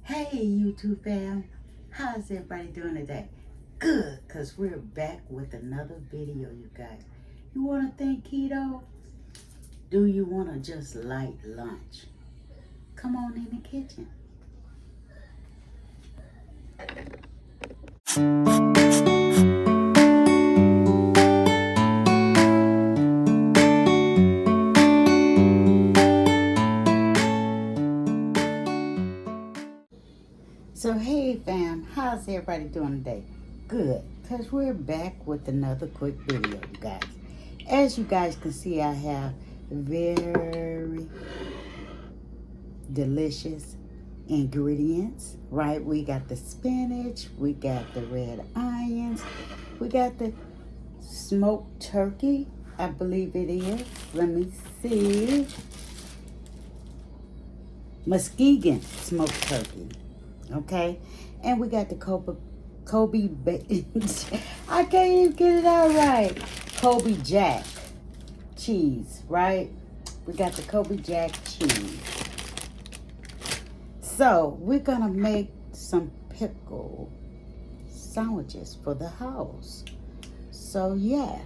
Hey YouTube fam, how's everybody doing today? Good, because we're back with another video, you guys. You want to think keto? Do you want to just light lunch? Come on in the kitchen. So hey fam, how's everybody doing today? Good, because we're back with another quick video, you guys. As you guys can see, I have very delicious ingredients, right? We got the spinach, we got the red onions, we got the smoked turkey, I believe it is. Let me see. Muskegon smoked turkey, okay? And we got the Kobe I can't even get it out right. Kobe Jack cheese, right? We got the Kobe Jack cheese. So we're gonna make some pickle sandwiches for the house. So yeah,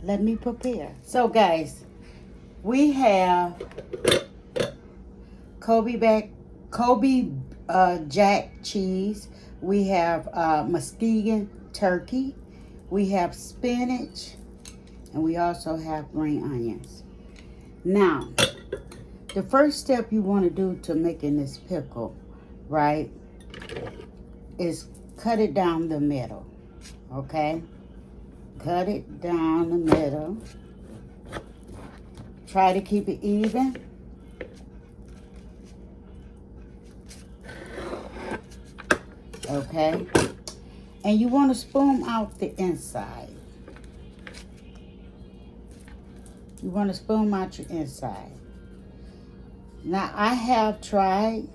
let me prepare. So guys, we have Kobe Jack cheese. We have Muskegon turkey. We have spinach, and we also have green onions. Now, the first step you want to do to making this pickle, right, is cut it down the middle, okay? Cut it down the middle. Try to keep it even. Okay? And you want to spoon out the inside. You want to spoon out your inside. Now, I have tried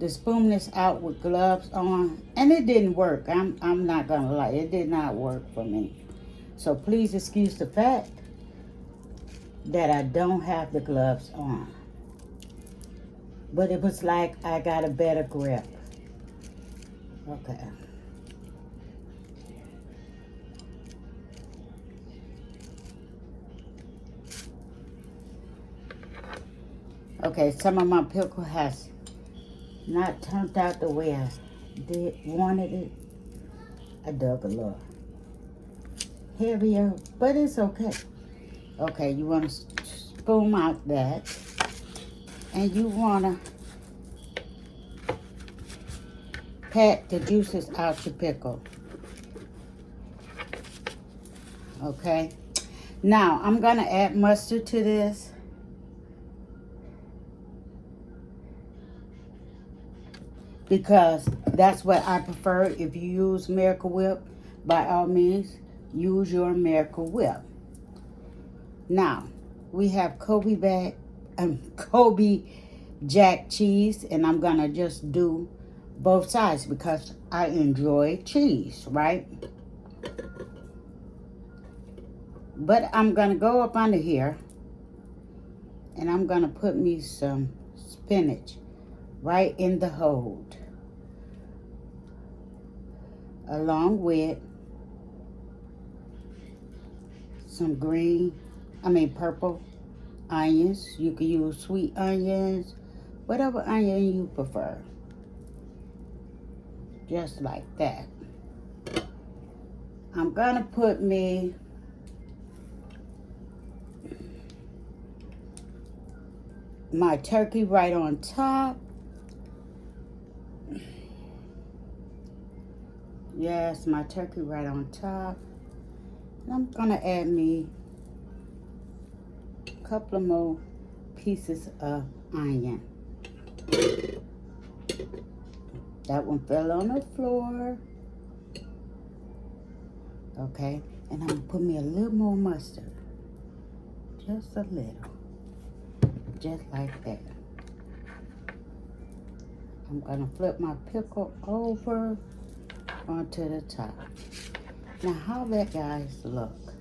to spoon this out with gloves on, and it didn't work. I'm not going to lie. It did not work for me. So please excuse the fact that I don't have the gloves on. But it was like I got a better grip. Okay. Okay, some of my pickle has not turned out the way I wanted it. I dug a little heavier, but it's okay. Okay, you want to spoon out that, and you want to pat the juices out your pickle. Okay, now I'm going to add mustard to this. Because that's what I prefer. If you use Miracle Whip, by all means, use your Miracle Whip. Now, we have Kobe Jack cheese, and I'm going to just do both sides because I enjoy cheese, right? But I'm going to go up under here, and I'm going to put me some spinach right in the hold, along with some purple onions. You can use sweet onions, whatever onion you prefer. Just like that. I'm gonna put me my turkey right on top. Yes, my turkey right on top. And I'm gonna add me a couple of more pieces of onion. That one fell on the floor. Okay, and I'm gonna put me a little more mustard. Just a little. Just like that. I'm gonna flip my pickle over onto the top. Now, how that guys look?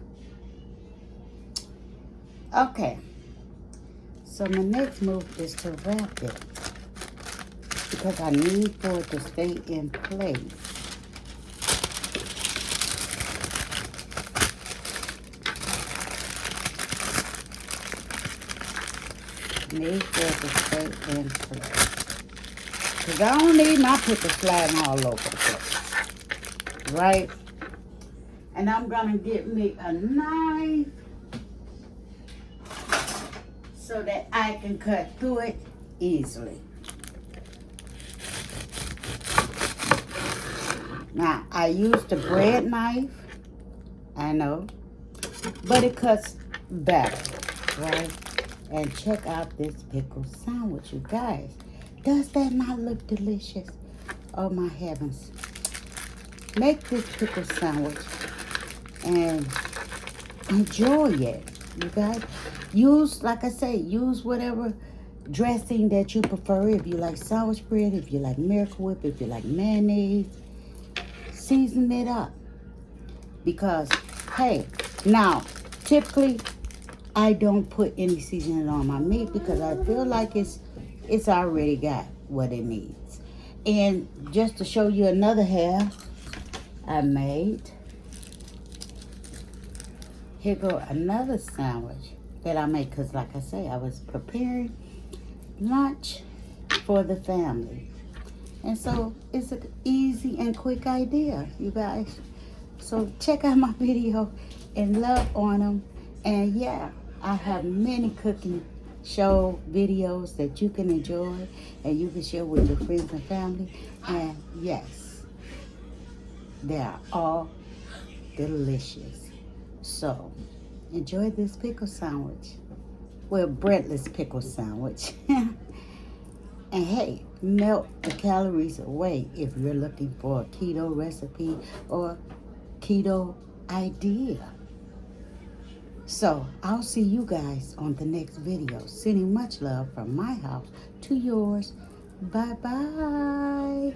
Okay, so my next move is to wrap it because I need for it to stay in place. Need for it to stay in place. Because I don't need my pickles sliding all over the place. Right? And I'm going to get me a knife so that I can cut through it easily. Now, I used the bread knife. I know. But it cuts better. Right? And check out this pickle sandwich, you guys. Does that not look delicious? Oh my heavens. Make this pickle sandwich and enjoy it, you guys. Use, like I say, use whatever dressing that you prefer. If you like sandwich bread, if you like Miracle Whip, if you like mayonnaise, season it up. Because, hey, now, typically, I don't put any seasoning on my meat because I feel like it's already got what it needs. And just to show you another half I made, here go another sandwich that I made because, like I say, I was preparing lunch for the family. And so it's an easy and quick idea, you guys. So check out my video and love on them. And yeah, I have many cooking show videos that you can enjoy and you can share with your friends and family. And yes, they are all delicious. So enjoy this pickle sandwich. Well, breadless pickle sandwich. And hey, melt the calories away if you're looking for a keto recipe or keto idea. So, I'll see you guys on the next video. Sending much love from my house to yours. Bye-bye.